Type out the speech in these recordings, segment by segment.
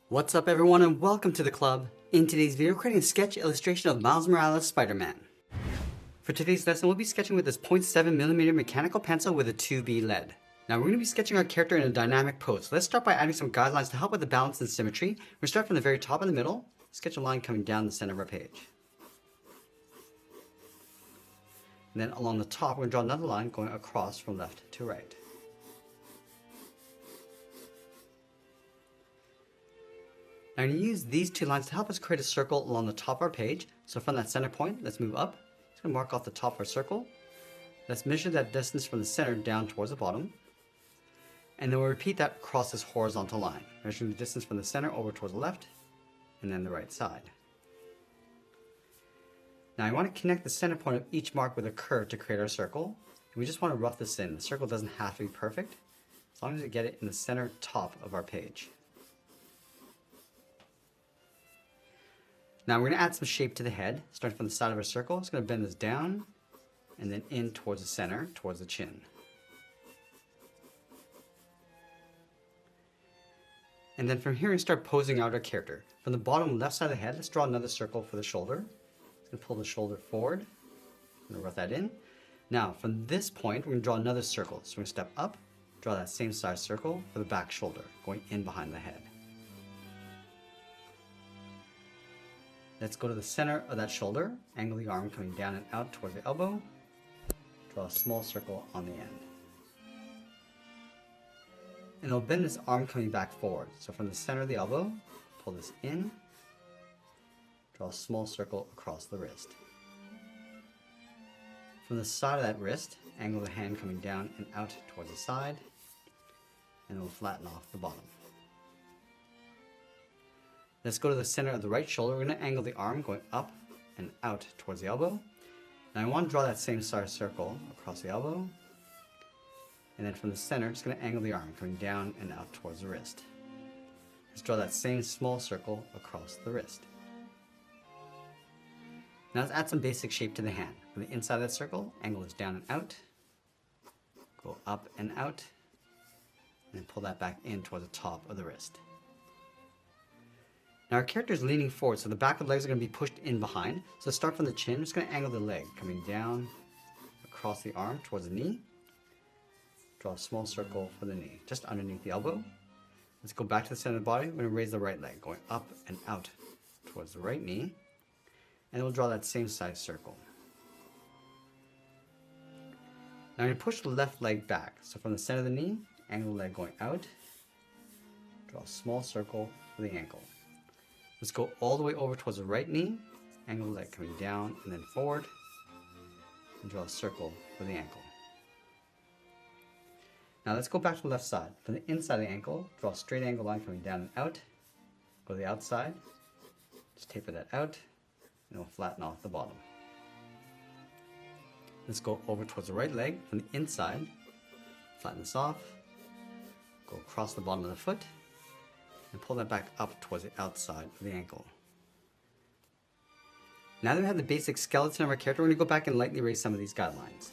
What's up everyone and welcome to the club. In today's video, we're creating a sketch illustration of Miles Morales Spider-Man. For today's lesson, we'll be sketching with this 0.7mm mechanical pencil with a 2B lead. Now we're going to be sketching our character in a dynamic pose. Let's start by adding some guidelines to help with the balance and symmetry. We'll start from the very top in the middle, sketch a line coming down the center of our page. And then along the top, we're going to draw another line going across from left to right. Now I'm going to use these two lines to help us create a circle along the top of our page. So from that center point, let's move up. Just going to mark off the top of our circle. Let's measure that distance from the center down towards the bottom. And then we'll repeat that across this horizontal line, measuring the distance from the center over towards the left and then the right side. Now I want to connect the center point of each mark with a curve to create our circle. And we just want to rough this in. The circle doesn't have to be perfect, as long as we get it in the center top of our page. Now we're going to add some shape to the head, starting from the side of our circle. It's going to bend this down and then in towards the center, towards the chin. And then from here we start posing out our character. From the bottom left side of the head, let's draw another circle for the shoulder. It's going to pull the shoulder forward. I'm going to rough that in. Now from this point, we're going to draw another circle. So we're going to step up, draw that same size circle for the back shoulder, going in behind the head. Let's go to the center of that shoulder, angle the arm coming down and out towards the elbow, draw a small circle on the end. And I'll bend this arm coming back forward. So from the center of the elbow, pull this in, draw a small circle across the wrist. From the side of that wrist, angle the hand coming down and out towards the side, and we'll flatten off the bottom. Let's go to the center of the right shoulder. We're going to angle the arm going up and out towards the elbow. Now I want to draw that same size circle across the elbow. And then from the center, just going to angle the arm coming down and out towards the wrist. Let's draw that same small circle across the wrist. Now let's add some basic shape to the hand. From the inside of that circle, angle this down and out. Go up and out. And then pull that back in towards the top of the wrist. Now our character is leaning forward, so the back of the legs are going to be pushed in behind. So start from the chin, I'm just going to angle the leg, coming down across the arm towards the knee. Draw a small circle for the knee, just underneath the elbow. Let's go back to the center of the body. We're going to raise the right leg, going up and out towards the right knee. And we'll draw that same size circle. Now I'm going to push the left leg back. So from the center of the knee, angle the leg going out. Draw a small circle for the ankle. Let's go all the way over towards the right knee, angle the leg coming down and then forward, and draw a circle for the ankle. Now let's go back to the left side. From the inside of the ankle, draw a straight angle line coming down and out, go to the outside, just taper that out, and we'll flatten off the bottom. Let's go over towards the right leg, from the inside, flatten this off, go across the bottom of the foot, and pull that back up towards the outside of the ankle. Now that we have the basic skeleton of our character, we're going to go back and lightly erase some of these guidelines.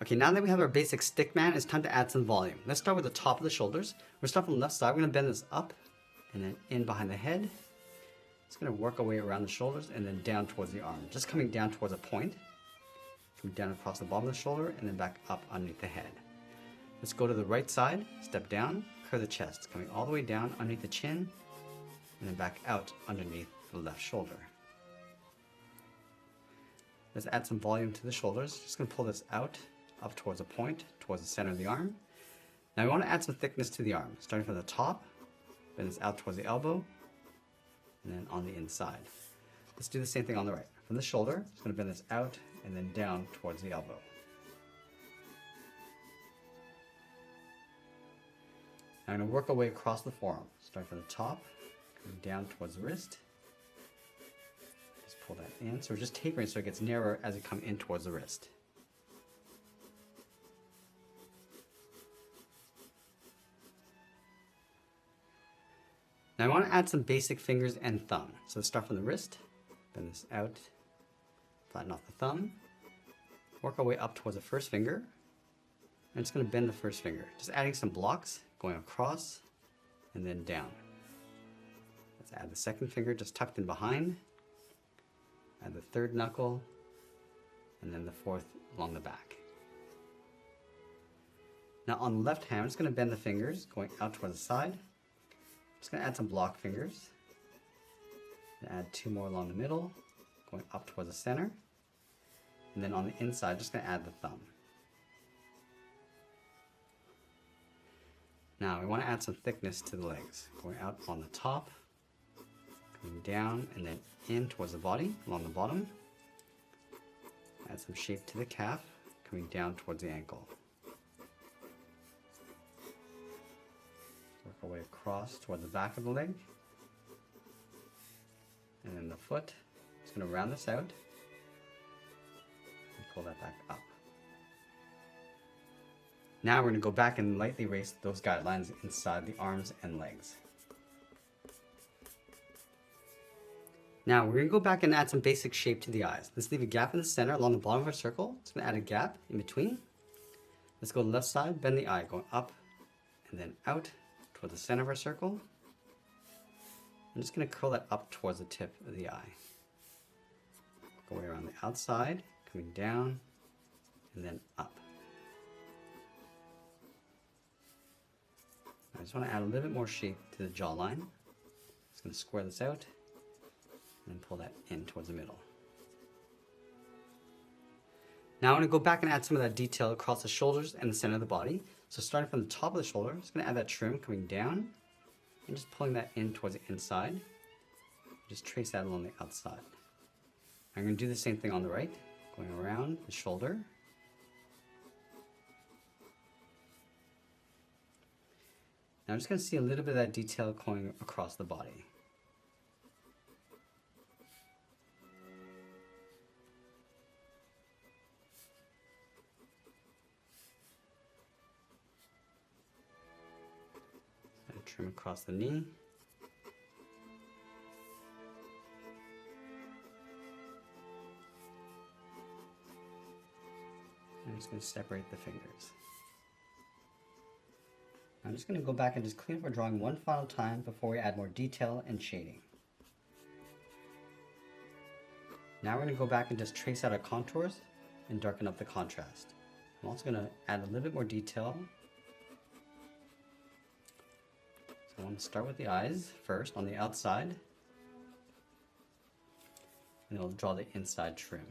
Okay, now that we have our basic stick man, it's time to add some volume. Let's start with the top of the shoulders. We're starting from the left side. We're going to bend this up and then in behind the head. It's going to work our way around the shoulders and then down towards the arm. Just coming down towards a point. Coming down across the bottom of the shoulder and then back up underneath the head. Let's go to the right side, step down, curve the chest, coming all the way down underneath the chin, and then back out underneath the left shoulder. Let's add some volume to the shoulders. Just going to pull this out, up towards a point, towards the center of the arm. Now we want to add some thickness to the arm, starting from the top, bend this out towards the elbow, and then on the inside. Let's do the same thing on the right. From the shoulder, just going to bend this out and then down towards the elbow. I'm going to work our way across the forearm. Start from the top, going down towards the wrist. Just pull that in. So we're just tapering so it gets narrower as we come in towards the wrist. Now I want to add some basic fingers and thumb. So let's start from the wrist, bend this out, flatten off the thumb, work our way up towards the first finger. I'm just going to bend the first finger, just adding some blocks, going across and then down. Let's add the second finger just tucked in behind. Add the third knuckle, and then the fourth along the back. Now on the left hand, I'm just going to bend the fingers going out towards the side. I'm just going to add some block fingers. And add 2 more along the middle, going up towards the center. And then on the inside, just going to add the thumb. Now we want to add some thickness to the legs, going out on the top, coming down and then in towards the body along the bottom. Add some shape to the calf, coming down towards the ankle. Work our way across toward the back of the leg. And then the foot. Just going to round this out and pull that back up. Now we're going to go back and lightly erase those guidelines inside the arms and legs. Now we're going to go back and add some basic shape to the eyes. Let's leave a gap in the center along the bottom of our circle. It's going to add a gap in between. Let's go to the left side, bend the eye, going up and then out toward the center of our circle. I'm just going to curl that up towards the tip of the eye. Go away around the outside, coming down, and then up. I just want to add a little bit more shape to the jawline. Just going to square this out and pull that in towards the middle. Now I'm going to go back and add some of that detail across the shoulders and the center of the body. So starting from the top of the shoulder, I'm just going to add that trim coming down and just pulling that in towards the inside. Just trace that along the outside. I'm going to do the same thing on the right, going around the shoulder. Now I'm just going to see a little bit of that detail going across the body. And trim across the knee. I'm just going to separate the fingers. I'm just going to go back and just clean up our drawing one final time before we add more detail and shading. Now we're going to go back and just trace out our contours and darken up the contrast. I'm also going to add a little bit more detail. So I want to start with the eyes first on the outside, and I'll draw the inside trim.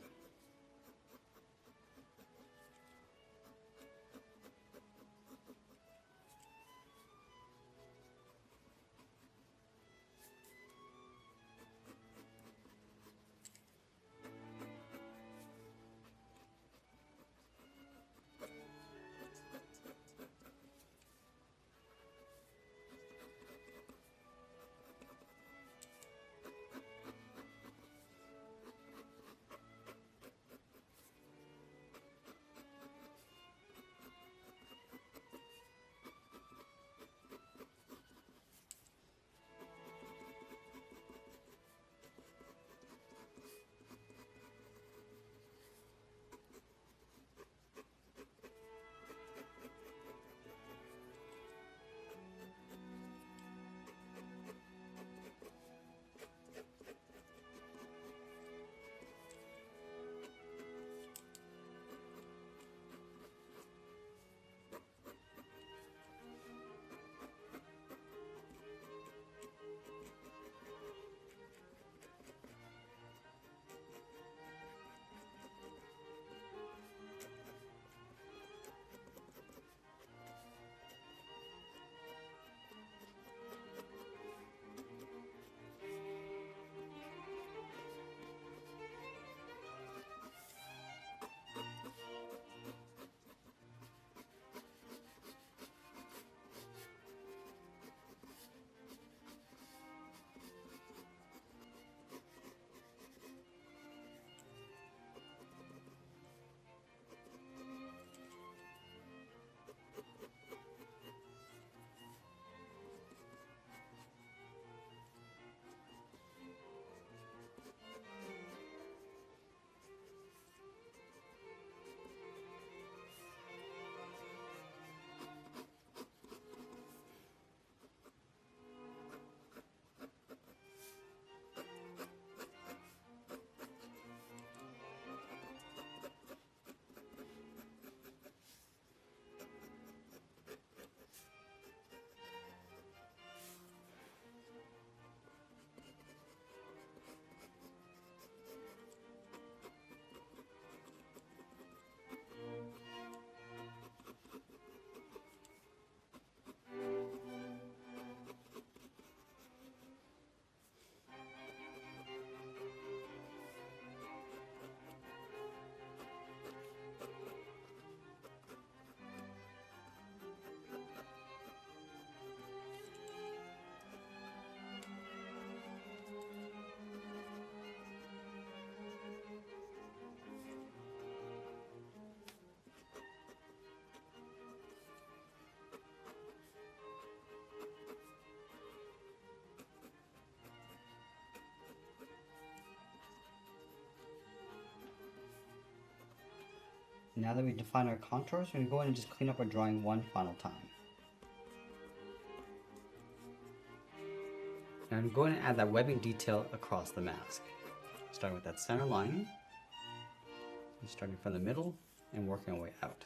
Now that we define our contours, we're going to go in and just clean up our drawing one final time. Now I'm going to add that webbing detail across the mask. Starting with that center line, and starting from the middle and working our way out.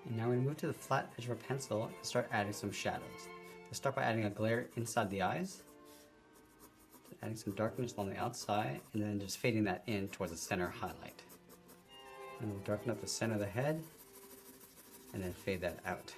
And now we move to the flat edge of our pencil and start adding some shadows. We'll start by adding a glare inside the eyes, adding some darkness on the outside, and then just fading that in towards the center highlight. And we'll darken up the center of the head, and then fade that out.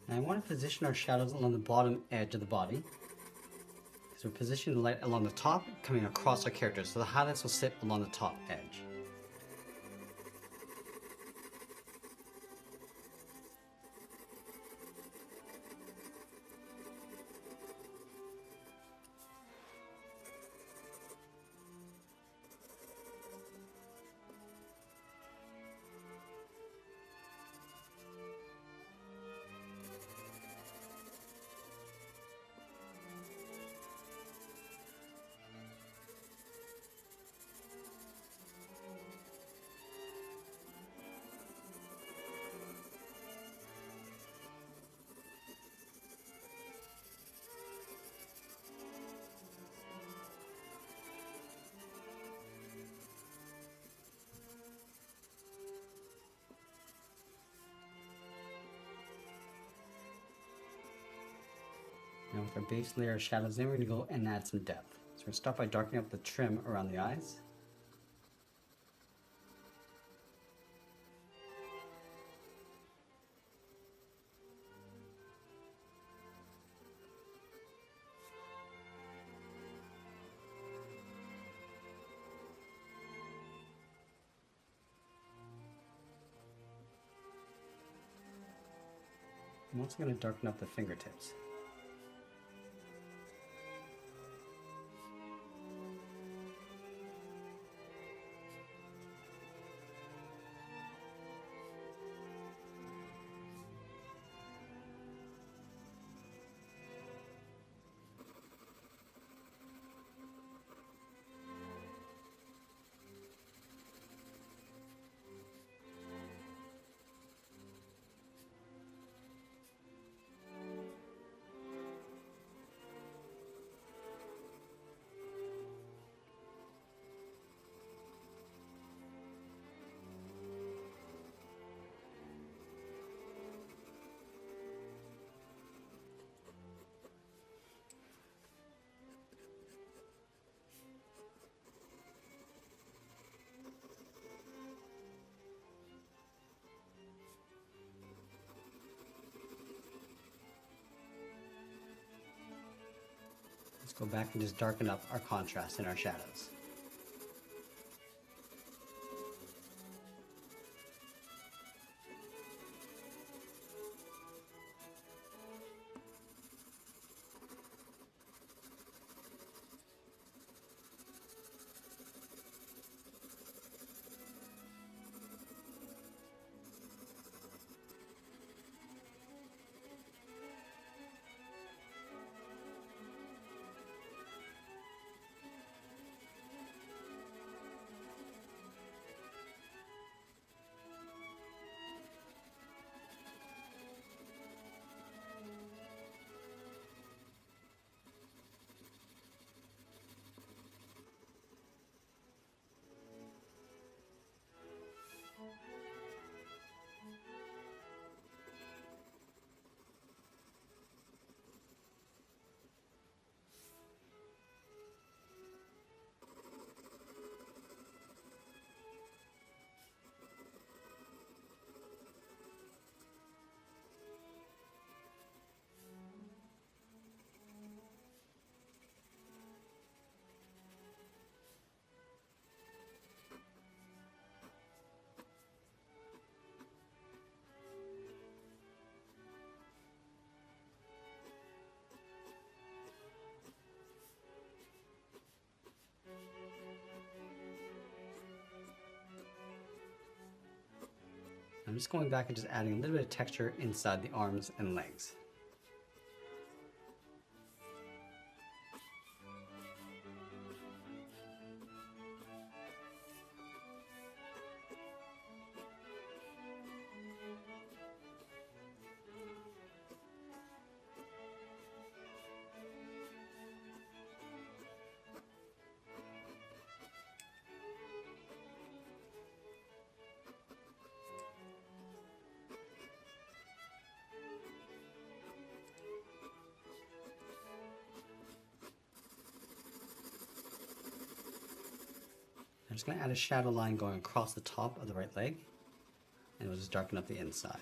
And I want to position our shadows along the bottom edge of the body. So we're positioning the light along the top, coming across our characters. So the highlights will sit along the top edge. Now with our base layer of shadows in, we're going to go and add some depth. So we're going to start by darkening up the trim around the eyes. I'm also going to darken up the fingertips. Let's go back and just darken up our contrast in our shadows. I'm just going back and just adding a little bit of texture inside the arms and legs. I'm just going to add a shadow line going across the top of the right leg, and we'll just darken up the inside.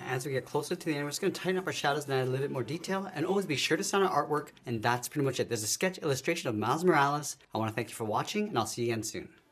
As we get closer to the end, we're just going to tighten up our shadows and add a little bit more detail. And always be sure to sign our artwork. And that's pretty much it. There's a sketch illustration of Miles Morales. I want to thank you for watching, and I'll see you again soon.